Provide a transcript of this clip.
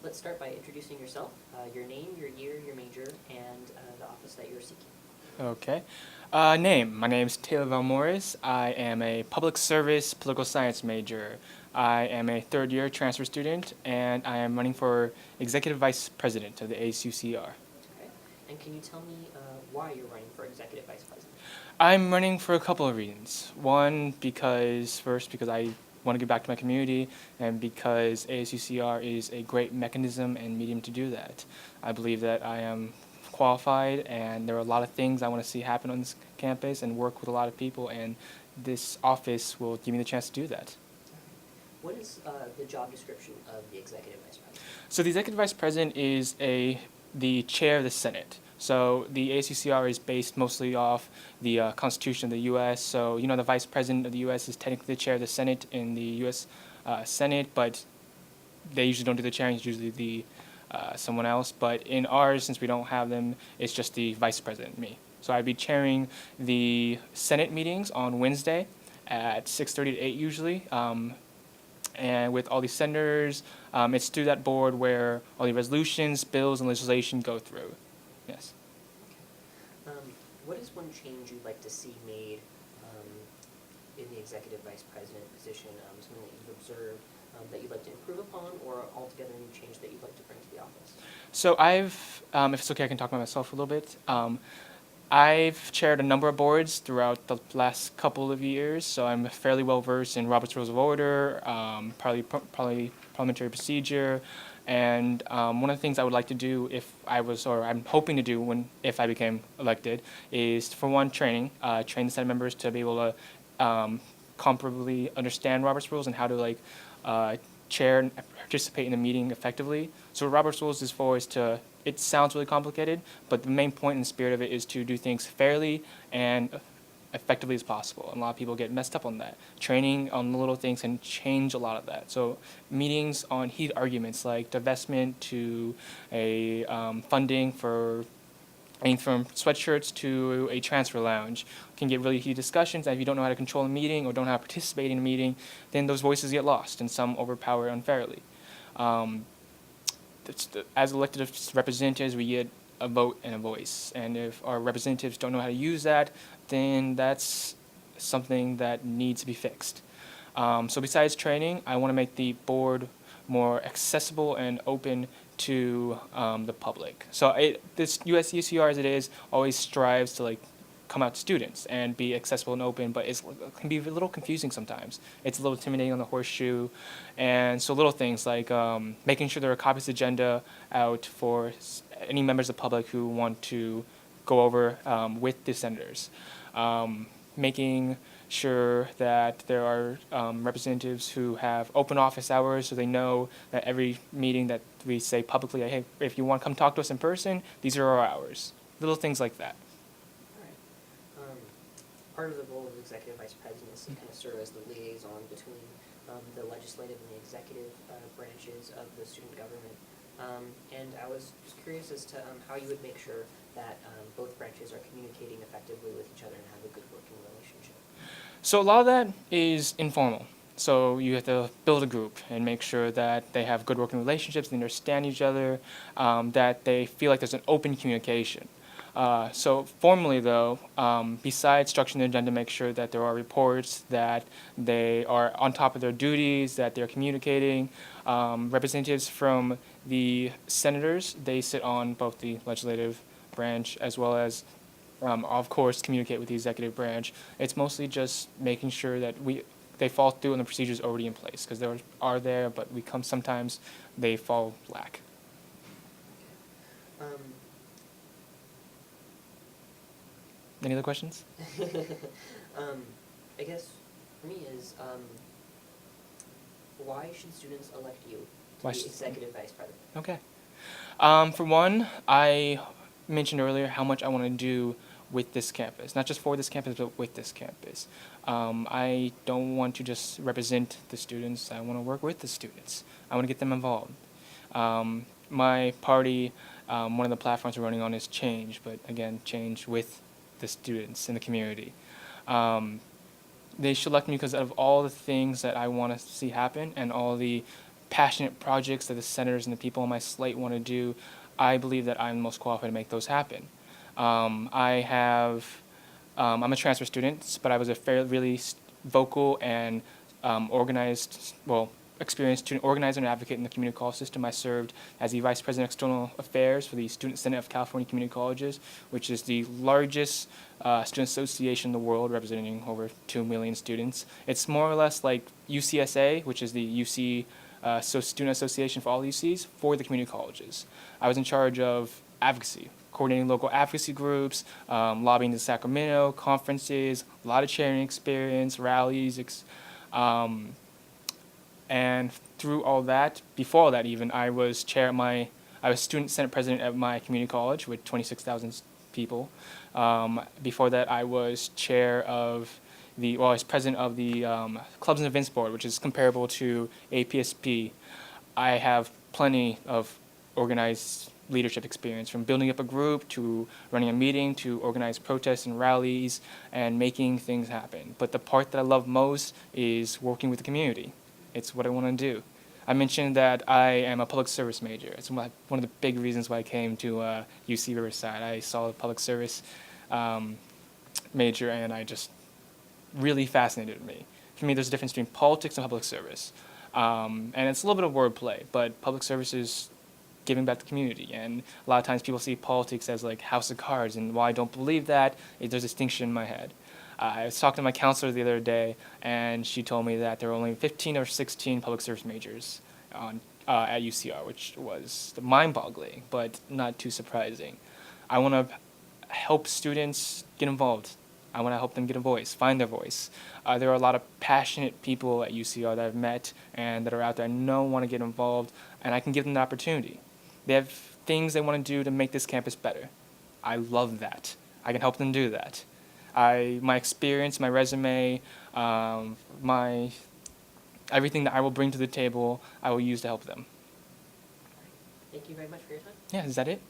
let's start by introducing yourself, your name, your year, your major, and the office that you're seeking. Okay. Name. My name is Taylor Valmores. I am a public service political science major. I am a third year transfer student, and I am running for Executive Vice President of the ASUCR. Okay. And can you tell me why you're running for executive vice president? I'm running for a couple of reasons. One, because I want to give back to my community, and because ASUCR is a great mechanism and medium to do that. I believe that I am qualified, and there are a lot of things I want to see happen on this campus and work with a lot of people, and this office will give me the chance to do that. What is the job description of the executive vice president? So the executive vice president is the chair of the Senate. So the ASUCR is based mostly off the Constitution of the U.S. So the vice president of the U.S. is technically the chair of the Senate in the U.S. Senate, but they usually don't do the chairing. It's usually the someone else. But in ours, since we don't have them, it's just the vice president, me. So I'd be chairing the Senate meetings on Wednesday at 6:30 to 8 usually. And with all these senators, it's through that board where all the resolutions, bills, and legislation go through. Yes. What is one change you'd like to see made in the executive vice president position, something that you've observed that you'd like to improve upon, or altogether a new change that you'd like to bring to the office? So if it's okay, I can talk about myself a little bit. I've chaired a number of boards throughout the last couple of years, so I'm fairly well versed in Robert's Rules of Order, probably parliamentary procedure, and one of the things I would like to do I'm hoping to do if I became elected, is for one, train the Senate members to be able to comparably understand Robert's Rules and how to chair and participate in the meeting effectively. So Robert's Rules it sounds really complicated, but the main point and spirit of it is to do things fairly and effectively as possible. And a lot of people get messed up on that. Training on the little things can change a lot of that. So meetings on heated arguments like divestment to a funding for anything from sweatshirts to a transfer lounge can get really heated discussions. And if you don't know how to control a meeting or don't know how to participate in a meeting, then those voices get lost and some overpower unfairly. As elected representatives, we get a vote and a voice. And if our representatives don't know how to use that, then that's something that needs to be fixed. So besides training, I want to make the board more accessible and open to the public. So this USUCR, as it is, always strives to come out to students and be accessible and open, but it can be a little confusing sometimes. It's a little intimidating on the horseshoe, and so little things like making sure there are copies of the agenda out for any members of the public who want to go over with the senators. Making sure that there are representatives who have open office hours so they know that every meeting that we say publicly, hey, if you want to come talk to us in person, these are our hours. Little things like that. Part of the role of the executive vice president is to kind of serve as the liaison between the legislative and the executive branches of the student government. And I was just curious as to how you would make sure that both branches are communicating effectively with each other and have a good working relationship. So a lot of that is informal. So you have to build a group and make sure that they have good working relationships, they understand each other, that they feel like there's an open communication. So formally, though, besides structuring the agenda, make sure that there are reports, that they are on top of their duties, that they're communicating. Representatives from the senators, they sit on both the legislative branch as well as, of course, communicate with the executive branch. It's mostly just making sure that they fall through on the procedures already in place, because they are there, but sometimes they fall lack. Any other questions? I guess for me is why should students elect you to be executive vice president? Okay. For one, I mentioned earlier how much I want to do with this campus, not just for this campus, but with this campus. I don't want to just represent the students. I want to work with the students. I want to get them involved. My party, one of the platforms we're running on is change, but again, change with the students in the community. They should elect me because of all the things that I want to see happen and all the passionate projects that the senators and the people on my slate want to do, I believe that I'm most qualified to make those happen. I'm a transfer student, but I was a really vocal and organized, experienced student organizer and advocate in the community college system. I served as the Vice President of External Affairs for the Student Senate of California Community Colleges, which is the largest student association in the world, representing over 2 million students. It's more or less like UCSA, which is the UC Student Association for all UCs, for the community colleges. I was in charge of advocacy, coordinating local advocacy groups, lobbying to Sacramento, conferences, a lot of chairing experience, rallies, and through all that, before all that even, I was student senate president at my community college with 26,000 people. Before that, I was I was president of the Clubs and Events Board, which is comparable to APSP. I have plenty of organized leadership experience, from building up a group to running a meeting to organize protests and rallies and making things happen. But the part that I love most is working with the community. It's what I want to do. I mentioned that I am a public service major. It's one of the big reasons why I came to UC Riverside. I saw a public service major, and I just really fascinated me. For me, there's a difference between politics and public service. And it's a little bit of wordplay, but public service is giving back to the community. And a lot of times people see politics as like house of cards, and while I don't believe that, there's a distinction in my head. I was talking to my counselor the other day, and she told me that there were only 15 or 16 public service majors at UCR, which was mind-boggling, but not too surprising. I want to help students get involved. I want to help them get a voice, find their voice. There are a lot of passionate people at UCR that I've met and that are out there I know want to get involved, and I can give them the opportunity. They have things they want to do to make this campus better. I love that. I can help them do that. My experience, my resume, everything that I will bring to the table, I will use to help them. Thank you very much for your time. Yeah, is that it?